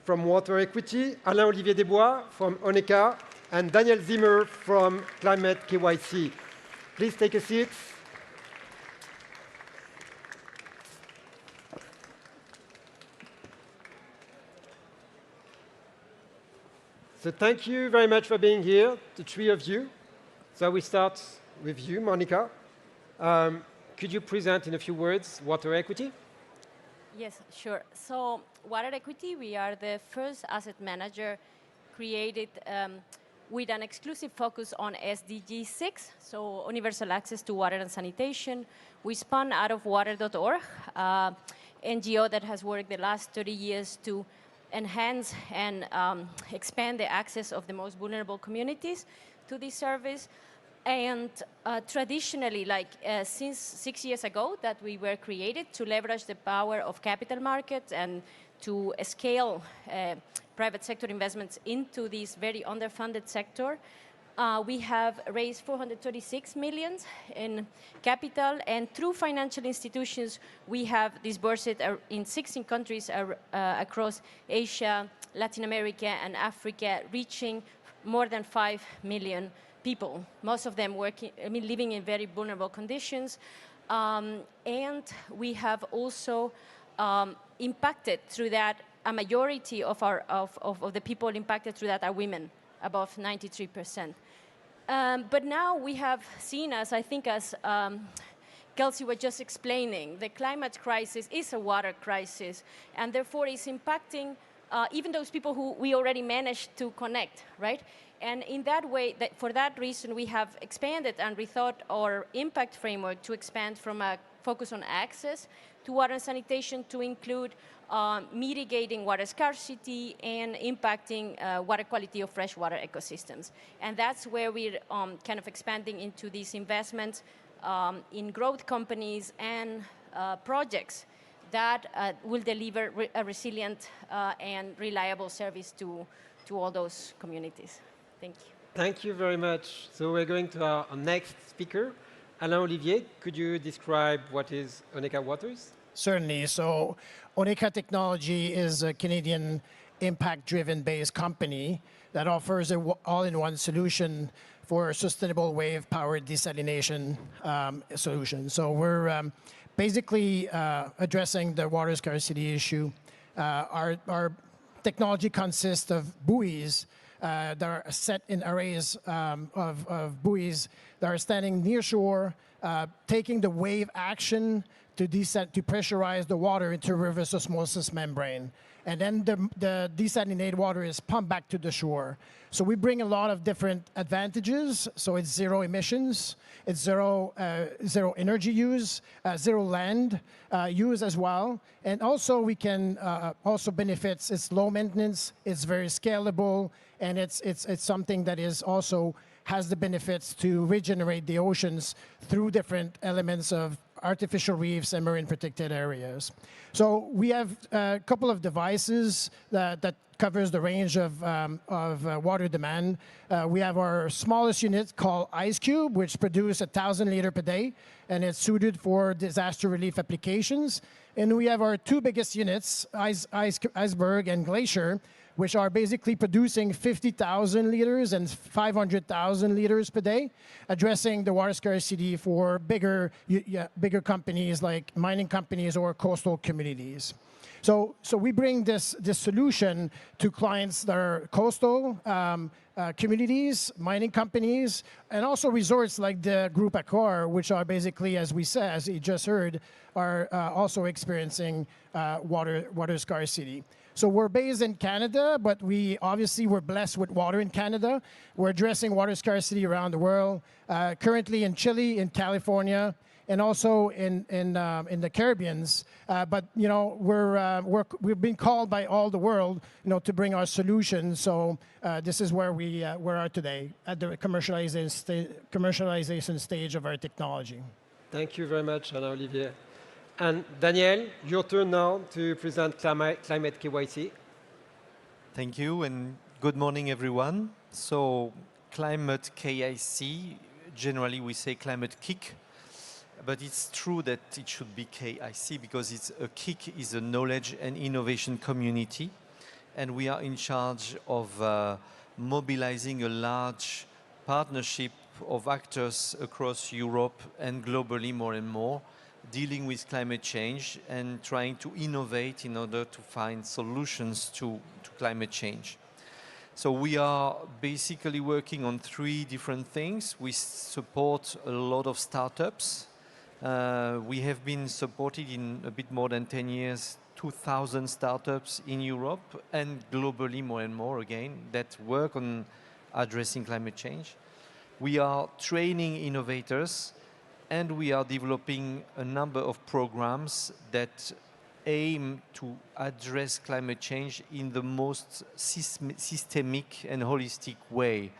from WaterEquity, Alain-Olivier Desbois from Oneka, and Daniel Zimmer from Climate KYC. Please take a seat. So thank you very much for being here, the three of you. So we start with you, Monica. Could you present in a few words WaterEquity? Yes, sure. So WaterEquity, we are the first asset manager created with an exclusive focus on SDG 6, so universal access to water and sanitation. We spun out of water.org, NGO that has worked the last 30 years to enhance and expand the access of the most vulnerable communities to this service. And traditionally, since 6 years ago that we were created to leverage the power of capital markets and to scale private sector investments into this very underfunded sector, we have raised 436 million in capital, and through financial institutions, we have disbursed it in 16 countries across Asia, Latin America, and Africa, reaching more than 5 million people, most of them living in very vulnerable conditions. And we have also impacted through that, a majority of the people impacted through that are women, above 93%. But now we have seen, as Kelsey was just explaining, the climate crisis is a water crisis, and therefore is impacting even those people who we already managed to connect, right? And in that way, for that reason, we have expanded and rethought our impact framework to expand from a focus on access to water and sanitation to include mitigating water scarcity and impacting water quality of freshwater ecosystems. And that's where we're kind of expanding into these investments in growth companies and projects that will deliver a resilient and reliable service to all those communities. Thank you. Thank you very much. So we're going to our next speaker. Alain-Olivier, could you describe what is Oneka Waters? Certainly. So Oneka Technology is a Canadian impact-driven based company that offers an all-in-one solution for sustainable wave-powered desalination solution. So we're basically addressing the water scarcity issue. Our technology consists of buoys that are set in arrays of buoys that are standing near shore, taking the wave action to pressurize the water into reverse osmosis membrane. And then the desalinated water is pumped back to the shore. So we bring a lot of different advantages. So it's zero emissions, it's zero energy use, zero land use as well. And also we can also benefits, it's low maintenance, it's very scalable, and it's something that is also has the benefits to regenerate the oceans through different elements of artificial reefs and marine protected areas. So we have a couple of devices that covers the range of water demand. We have our smallest unit called Ice Cube, which produces 1,000 liters per day, and it's suited for disaster relief applications. And we have our two biggest units, Iceberg and Glacier, which are basically producing 50,000 liters and 500,000 liters per day, addressing the water scarcity for bigger companies like mining companies or coastal communities. So we bring this solution to clients that are coastal communities, mining companies, and also resorts like the Group Accor, which are basically, as you just heard, are also experiencing water scarcity. So we're based in Canada, but we're blessed with water in Canada. We're addressing water scarcity around the world, currently in Chile, in California, and also in the Caribbean. But we've been called by all the world, to bring our solutions. So this is where we are today at the commercialization stage of our technology. Thank you very much, Alain-Olivier. And Daniel, your turn now to present Climate KYC. Thank you, and good morning, everyone. So Climate KIC, generally we say Climate KIC, but it's true that it should be KIC because a KIC is a knowledge and innovation community. and we are in charge of mobilizing a large partnership of actors across Europe and globally more and more, dealing with climate change and trying to innovate in order to find solutions to climate change. So we are basically working on 3 different things. We support a lot of startups. We have been supported in a bit more than 10 years, 2,000 startups in Europe and globally more and more again that work on addressing climate change. We are training innovators, and we are developing a number of programs that aim to address climate change in the most systemic and holistic way.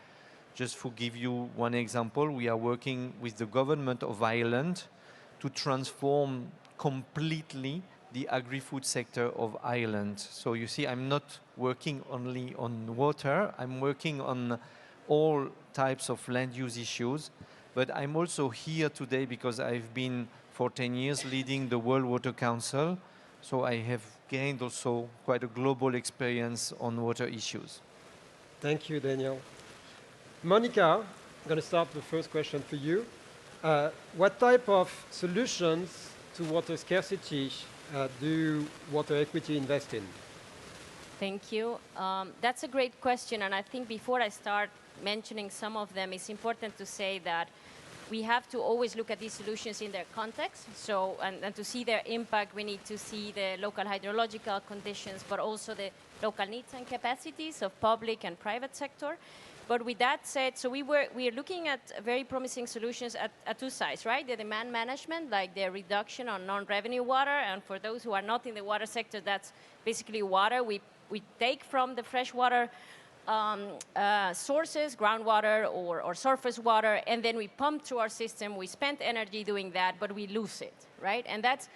Just to give you one example, we are working with the government of Ireland to transform completely the agri-food sector of Ireland. So you see, I'm not working only on water, I'm working on all types of land use issues, but I'm also here today because I've been for 10 years leading the World Water Council, so I have gained also quite a global experience on water issues. Thank you, Daniel. Monica, I'm going to start the first question for you. What type of solutions to water scarcity do WaterEquity invest in? Thank you. That's a great question, and I think before I start mentioning some of them, it's important to say that we have to always look at these solutions in their context. So, and to see their impact, we need to see the local hydrological conditions, but also the local needs and capacities of public and private sector. But with that said, so we are looking at very promising solutions at 2 sides, right? The demand management, like the reduction on non-revenue water, and for those who are not in the water sector, that's basically water we take from the freshwater sources, groundwater or surface water, and then we pump through our system. We spend energy doing that, but we lose it, right? And that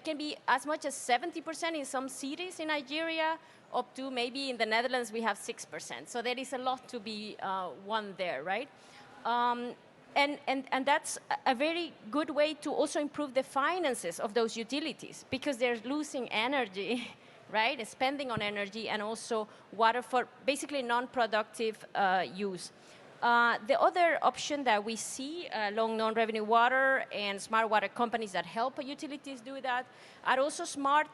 can be as much as 70% in some cities in Nigeria, up to maybe in the Netherlands we have 6%. So there is a lot to be won there, right? And that's a very good way to also improve the finances of those utilities, because they're losing energy, right? Spending on energy and also water for basically non-productive use. The other option that we see along non-revenue water and smart water companies that help utilities do that are also smart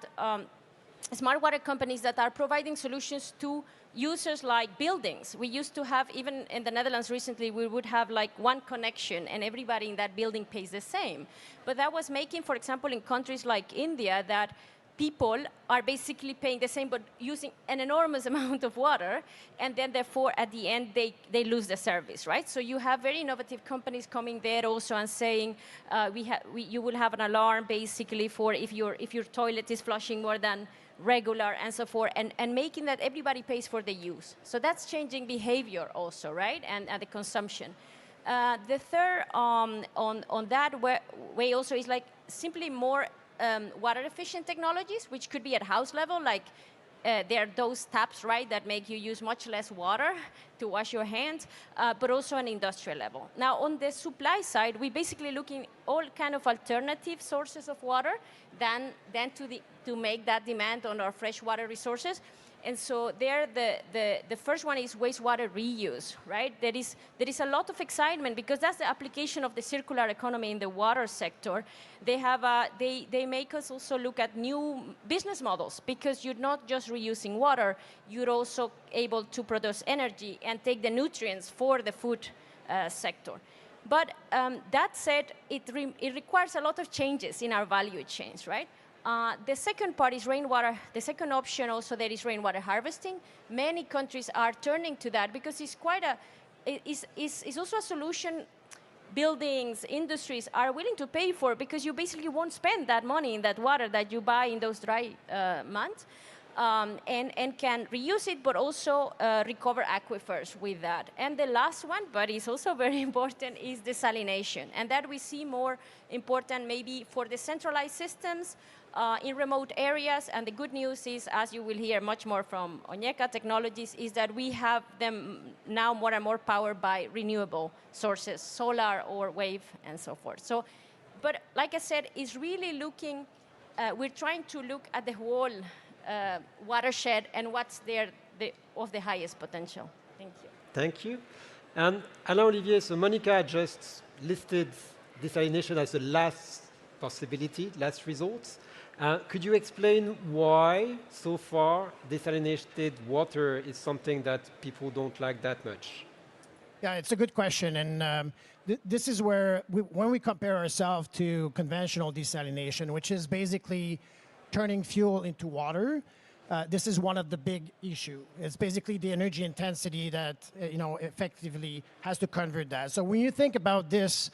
water companies that are providing solutions to users like buildings. We used to have, even in the Netherlands recently, we would have like one connection and everybody in that building pays the same. But that was making, for example, in countries like India, that people are basically paying the same but using an enormous amount of water, and then therefore at the end they lose the service, right? So you have very innovative companies coming there also and saying you will have an alarm basically for if your toilet is flushing more than regular and so forth, and making that everybody pays for the use. So that's changing behavior also, right? And the consumption. The third on that way also is like simply more water efficient technologies, which could be at house level, like there are those taps, right, that make you use much less water to wash your hands, but also on industrial level. Now, on the supply side, we basically looking all kind of alternative sources of water than to make that demand on our freshwater resources. And so there, the first one is wastewater reuse, right? There is a lot of excitement because that's the application of the circular economy in the water sector. They make us also look at new business models, because you're not just reusing water, you're also able to produce energy and take the nutrients for the food sector. But that said, it requires a lot of changes in our value chains, right? The second part is rainwater. The second option also there is rainwater harvesting. Many countries are turning to that because it's quite it's also a solution buildings, industries are willing to pay for, because you basically won't spend that money in that water that you buy in those dry months. And can reuse it, but also recover aquifers with that. And the last one, but it's also very important, is desalination. And that we see more important maybe for the centralized systems in remote areas. And the good news is, as you will hear much more from Oneka Technologies, is that we have them now more and more powered by renewable sources, solar or wave and so forth. So, but like I said, it's really looking, we're trying to look at the whole watershed and what's there of the highest potential. Thank you. Thank you. And Alain-Olivier, so Monica just listed desalination as the last possibility, last resort. Could you explain why, so far, desalinated water is something that people don't like that much? Yeah, it's a good question. And this is where, when we compare ourselves to conventional desalination, which is basically turning fuel into water, this is one of the big issues. It's basically the energy intensity that effectively has to convert that. So when you think about this,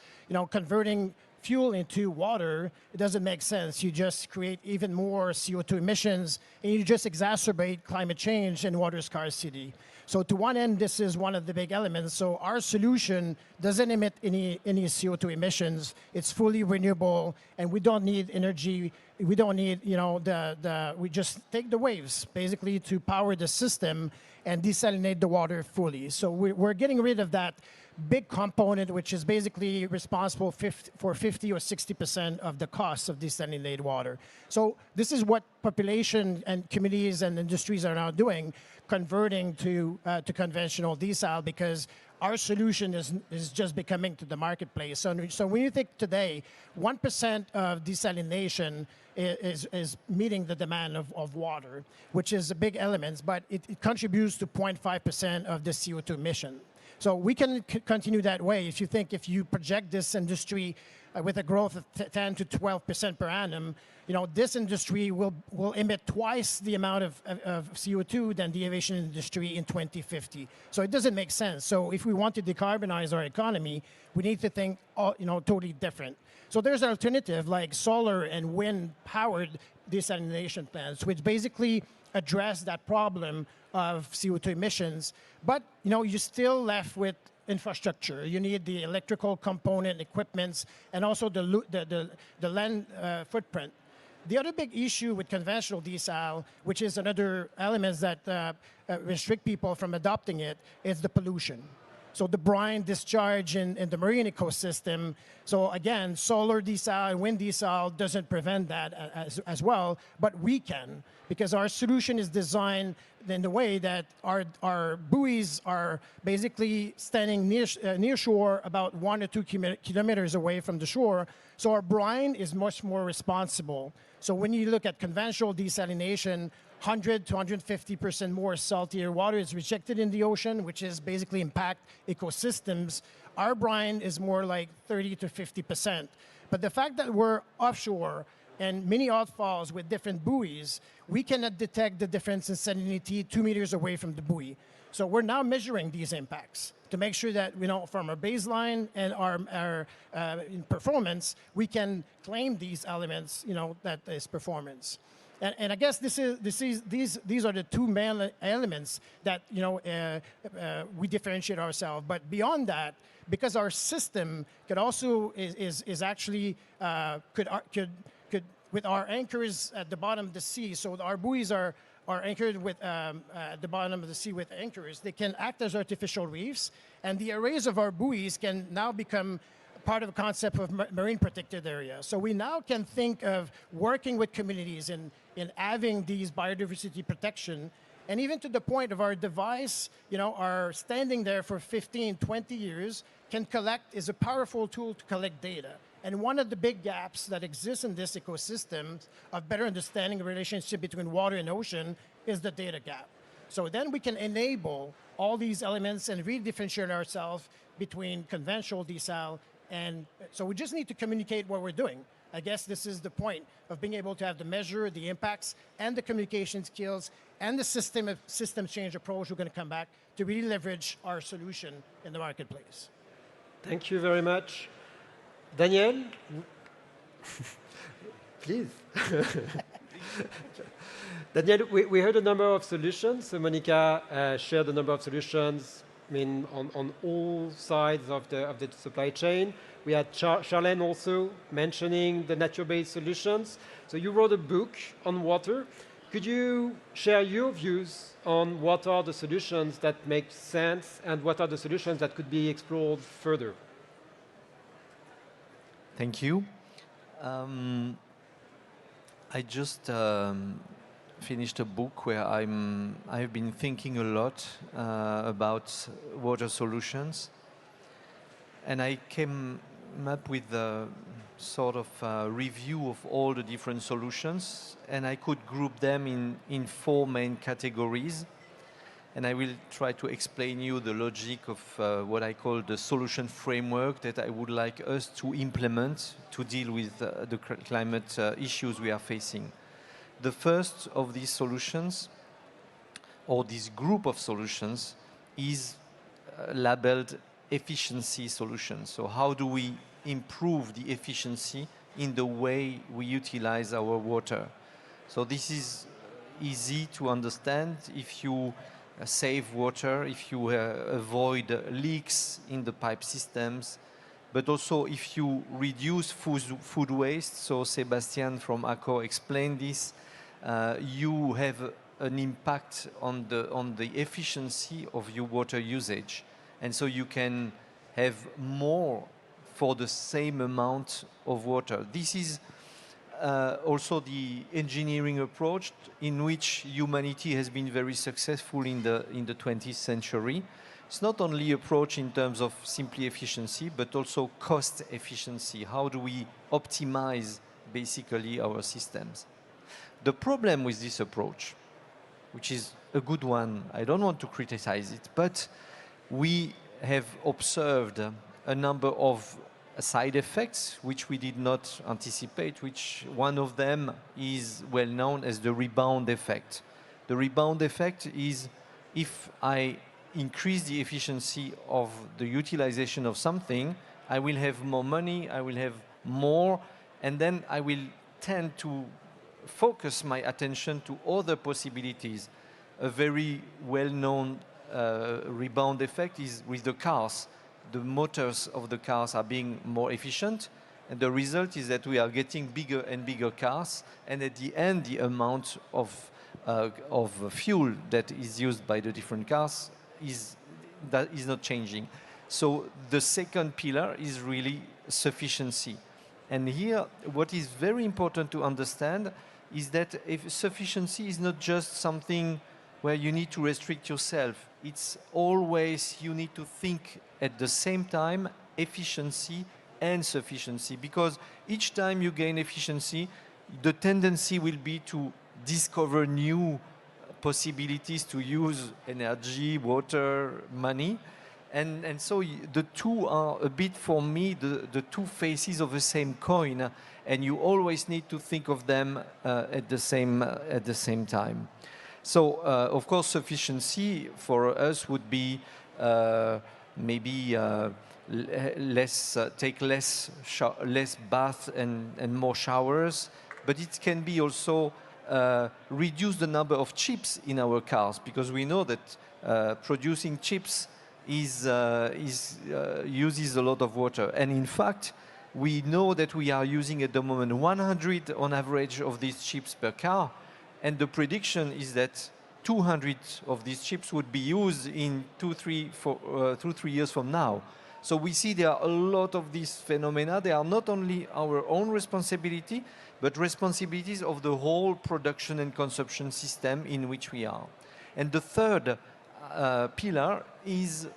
converting fuel into water, it doesn't make sense. You just create even more CO2 emissions, and you just exacerbate climate change and water scarcity. So to one end, this is one of the big elements. So our solution doesn't emit any CO2 emissions. It's fully renewable, and we don't need energy. We don't need, we just take the waves, basically, to power the system and desalinate the water fully. So we're getting rid of that big component, which is basically responsible for 50 or 60% of the cost of desalinated water. So this is what population and communities and industries are now doing, converting to conventional desal, because our solution is just becoming to the marketplace. So when you think today, 1% of desalination is meeting the demand of water, which is a big element, but it contributes to 0.5% of the CO2 emission. So we can continue that way. If you project this industry with a growth of 10 to 12% per annum, this industry will emit twice the amount of CO2 than the aviation industry in 2050. So it doesn't make sense. So if we want to decarbonize our economy, we need to think totally different. So there's an alternative like solar and wind-powered desalination plants, which basically address that problem of CO2 emissions, but you're still left with infrastructure. You need the electrical component, equipments, and also the land footprint. The other big issue with conventional desal, which is another element that restrict people from adopting it, is the pollution. So the brine discharge in the marine ecosystem. So again, solar desal and wind desal doesn't prevent that as well, but we can, because our solution is designed in the way that our buoys are basically standing near shore, about 1 or 2 kilometers away from the shore. So our brine is much more responsible. So when you look at conventional desalination, 100 to 150% more saltier water is rejected in the ocean, which is basically impact ecosystems. Our brine is more like 30 to 50%. But the fact that we're offshore and many outfalls with different buoys, we cannot detect the difference in salinity 2 meters away from the buoy. So we're now measuring these impacts to make sure that from our baseline and our performance, we can claim these elements, that is performance. And I guess these are the two main elements that we differentiate ourselves. But beyond that, because our system could also is actually could with our anchors at the bottom of the sea. So our buoys are anchored with at the bottom of the sea with anchors. They can act as artificial reefs, and the arrays of our buoys can now become part of a concept of marine protected area. So we now can think of working with communities in having these biodiversity protection, and even to the point of our device, are standing there for 15, 20 years, is a powerful tool to collect data. And one of the big gaps that exists in this ecosystem of better understanding the relationship between water and ocean is the data gap. So then we can enable all these elements and really differentiate ourselves between conventional desal. And so we just need to communicate what we're doing. I guess this is the point of being able to have the measure, the impacts, and the communication skills, and the system change approach. We're going to come back to really leverage our solution in the marketplace. Thank you very much. Daniel? Please. Daniel, we heard a number of solutions. So Monica shared a number of solutions on all sides of the supply chain. We had Charlene also mentioning the nature-based solutions. So you wrote a book on water. Could you share your views on what are the solutions that make sense and what are the solutions that could be explored further? Thank you. I just finished a book where I've been thinking a lot about water solutions. And I came up with a sort of review of all the different solutions, and I could group them in 4 main categories. And I will try to explain you the logic of what I call the solution framework that I would like us to implement to deal with the climate issues we are facing. The first of these solutions, or this group of solutions, is labeled efficiency solutions. So how do we improve the efficiency in the way we utilize our water? So this is easy to understand if you save water, if you avoid leaks in the pipe systems, but also if you reduce food waste. So Sebastian from Accor explained this. You have an impact on the efficiency of your water usage. And so you can have more for the same amount of water. This is also the engineering approach in which humanity has been very successful in the 20th century. It's not only approach in terms of simply efficiency, but also cost efficiency. How do we optimize basically our systems? The problem with this approach, which is a good one, I don't want to criticize it, but we have observed a number of side effects which we did not anticipate, which one of them is well known as the rebound effect. The rebound effect is if I increase the efficiency of the utilization of something, I will have more money, I will have more, and then I will tend to focus my attention to other possibilities. A very well-known rebound effect is with the cars. The motors of the cars are being more efficient, and the result is that we are getting bigger and bigger cars, and at the end the amount of fuel that is used by the different cars is not changing. So the second pillar is really sufficiency. And here what is very important to understand is that if sufficiency is not just something where you need to restrict yourself. It's always you need to think at the same time efficiency and sufficiency, because each time you gain efficiency, the tendency will be to discover new possibilities to use energy, water, money. And so the two are a bit, for me, the two faces of the same coin, and you always need to think of them at the same time. So, of course, sufficiency for us would be maybe take less bath and more showers, but it can be also reduce the number of chips in our cars, because we know that producing chips uses a lot of water. And in fact, we know that we are using at the moment 100 on average of these chips per car. And the prediction is that 200 of these chips would be used in 2-3 years from now. So we see there are a lot of these phenomena. They are not only our own responsibility, but responsibilities of the whole production and consumption system in which we are. And the third pillar is,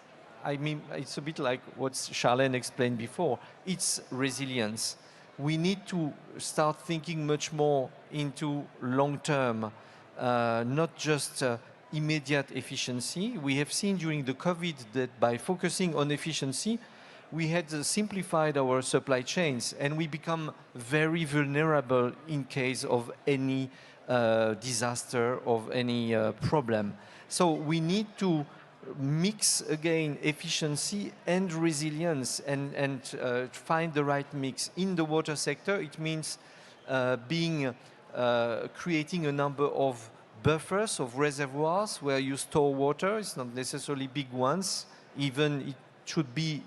I mean, it's a bit like what Charlène explained before. It's resilience. We need to start thinking much more into long-term, not just immediate efficiency. We have seen during the COVID that by focusing on efficiency, we had simplified our supply chains, and we become very vulnerable in case of any disaster, of any problem. So we need to mix again efficiency and resilience, and find the right mix. In the water sector, it means creating a number of buffers, of reservoirs where you store water. It's not necessarily big ones. Even it should be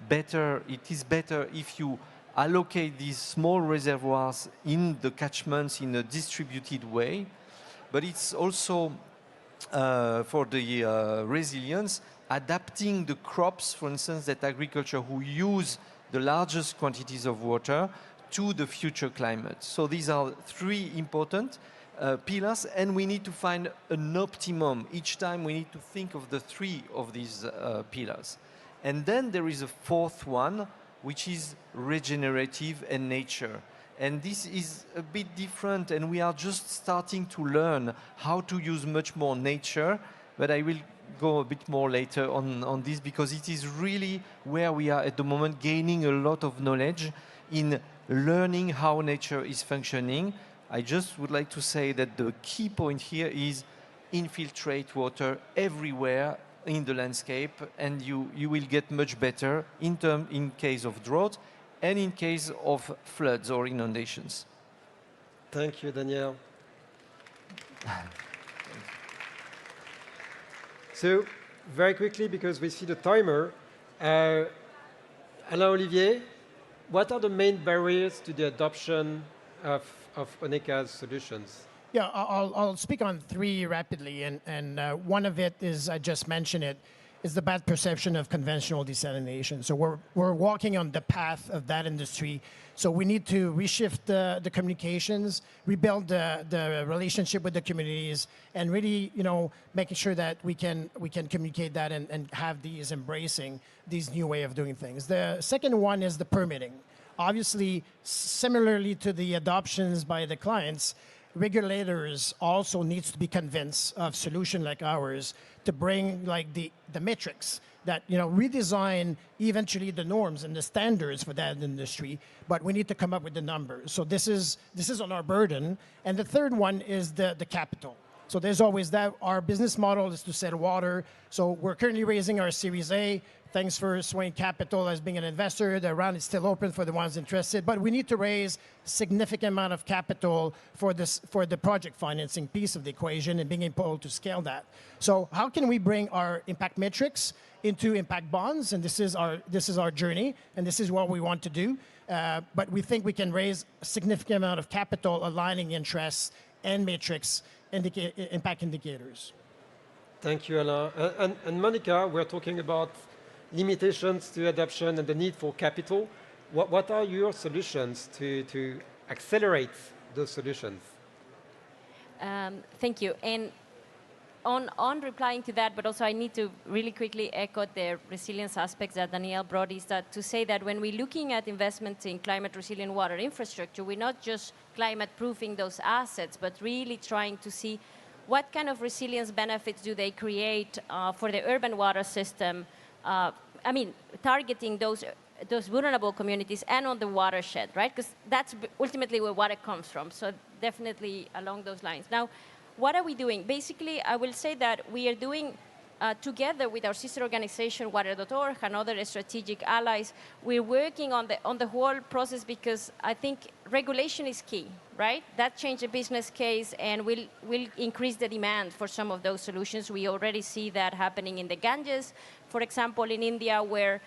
better. It is better if you allocate these small reservoirs in the catchments in a distributed way. But it's also for the resilience, adapting the crops, for instance, that agriculture who use the largest quantities of water to the future climate. So these are three important. pillars, and we need to find an optimum. Each time we need to think of the three of these pillars. And then there is a fourth one, which is regenerative and nature. And this is a bit different, and we are just starting to learn how to use much more nature, but I will go a bit more later on this, because it is really where we are at the moment, gaining a lot of knowledge in learning how nature is functioning. I just would like to say that the key point here is infiltrate water everywhere in the landscape, and you will get much better in case of drought and in case of floods or inundations. Thank you, Daniel. So, very quickly, because we see the timer, Alain-Olivier, what are the main barriers to the adoption of Oneka's solutions? Yeah, I'll speak on three rapidly, and one of it is, I just mentioned it, is the bad perception of conventional desalination. So we're walking on the path of that industry. So we need to reshift the communications, rebuild the relationship with the communities, and really, making sure that we can communicate that and have these embracing these new way of doing things. The second one is the permitting. Obviously, similarly to the adoptions by the clients, regulators also needs to be convinced of solution like ours to bring like the metrics that redesign eventually the norms and the standards for that industry, but we need to come up with the numbers. So this is on our burden. And the third one is the capital. So there's always that. Our business model is to sell water. So we're currently raising our Series A. Thanks for SWEN Capital as being an investor. The round is still open for the ones interested, but we need to raise significant amount of capital for the project financing piece of the equation and being able to scale that. So how can we bring our impact metrics into impact bonds? And this is our journey, and this is what we want to do. But we think we can raise a significant amount of capital aligning interests and metrics, impact indicators. Thank you, Alain. And Monica, we're talking about limitations to adoption and the need for capital. What are your solutions to accelerate those solutions? Thank you. And on replying to that, but also I need to really quickly echo the resilience aspects that Daniel brought, is that to say that when we're looking at investments in climate resilient water infrastructure, we're not just climate proofing those assets, but really trying to see what kind of resilience benefits do they create for the urban water system. Targeting those vulnerable communities and on the watershed, right? Because that's ultimately where water comes from. So definitely along those lines. Now, what are we doing? Basically, I will say that we are doing, together with our sister organization, Water.org, and other strategic allies, we're working on the whole process, because I think regulation is key, right? That changes the business case and will increase the demand for some of those solutions. We already see that happening in the Ganges, for example, in India, where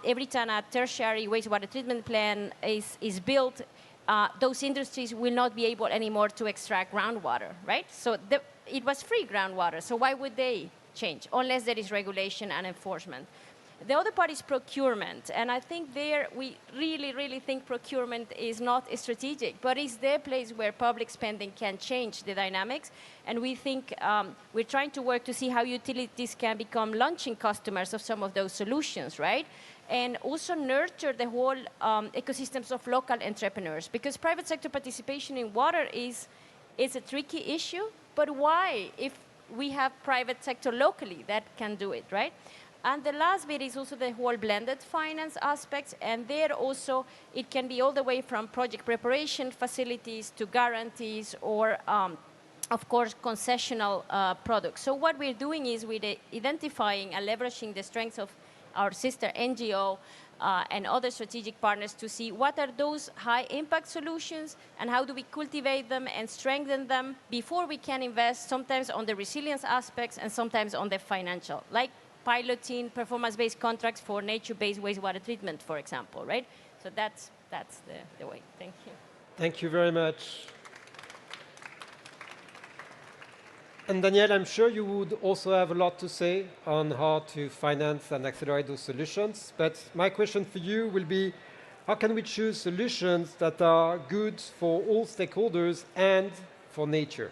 every time a tertiary wastewater treatment plant is built, those industries will not be able anymore to extract groundwater, right? So it was free groundwater, so why would they change unless there is regulation and enforcement? The other part is procurement, and I think there we really think procurement is not strategic, but it's the place where public spending can change the dynamics, and we think we're trying to work to see how utilities can become launching customers of some of those solutions, right? And also nurture the whole ecosystems of local entrepreneurs, because private sector participation in water is a tricky issue, but why if we have private sector locally that can do it, right? And the last bit is also the whole blended finance aspects, and there also it can be all the way from project preparation facilities to guarantees or, of course, concessional products. So what we're doing is we're identifying and leveraging the strengths of our sister NGO and other strategic partners to see what are those high-impact solutions and how do we cultivate them and strengthen them before we can invest, sometimes on the resilience aspects and sometimes on the financial, like piloting performance-based contracts for nature-based wastewater treatment, for example, right? So that's the way. Thank you. Thank you very much. And Daniel, I'm sure you would also have a lot to say on how to finance and accelerate those solutions. But my question for you will be, how can we choose solutions that are good for all stakeholders and for nature?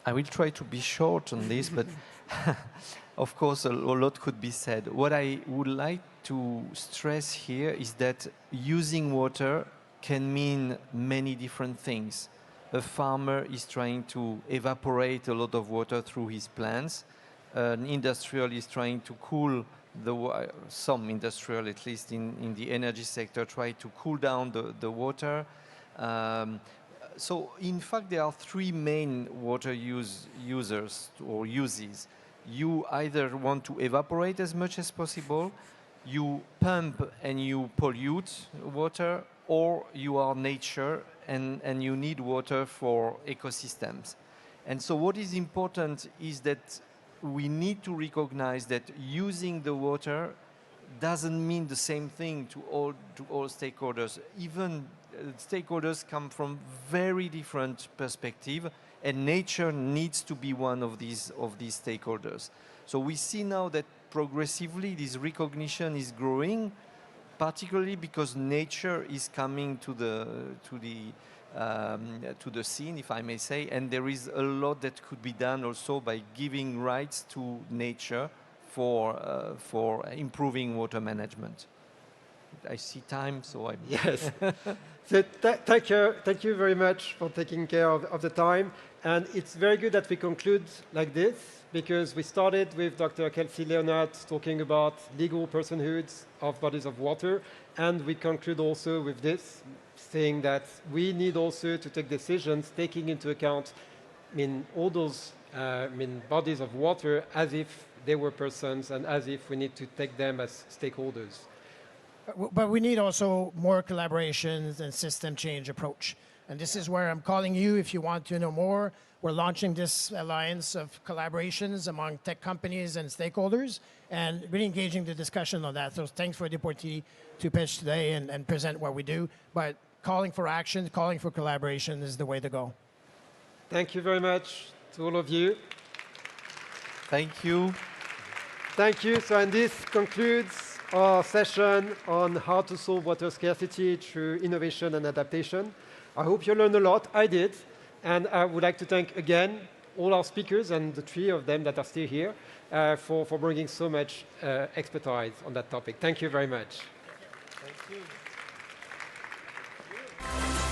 I will try to be short on this, but of course a lot could be said. What I would like to stress here is that using water can mean many different things. A farmer is trying to evaporate a lot of water through his plants. An industrial is trying to cool some industrial, at least in the energy sector, try to cool down the water. So in fact, there are three main water users or uses. You either want to evaporate as much as possible, you pump and you pollute water, or you are nature and you need water for ecosystems. And so what is important is that we need to recognize that using the water doesn't mean the same thing to all stakeholders. Even stakeholders come from very different perspectives, and nature needs to be one of these stakeholders. So we see now that progressively this recognition is growing, particularly because nature is coming to the scene, if I may say, and there is a lot that could be done also by giving rights to nature for improving water management. I see time, so I... Yes. So thank you very much for taking care of the time. And it's very good that we conclude like this, because we started with Dr. Kelsey Leonard talking about legal personhoods of bodies of water, and we conclude also with this, saying that we need also to take decisions taking into account all those bodies of water as if they were persons and as if we need to take them as stakeholders. But we need also more collaborations and system change approach. And this is where I'm calling you if you want to know more. We're launching this alliance of collaborations among tech companies and stakeholders and really engaging the discussion on that. So thanks for the opportunity to pitch today and present what we do. But calling for action, calling for collaboration is the way to go. Thank you very much to all of you. Thank you. Thank you. So, and this concludes our session on how to solve water scarcity through innovation and adaptation. I hope you learned a lot. I did. And I would like to thank again all our speakers and the three of them that are still here for bringing so much expertise on that topic. Thank you very much. Thank you.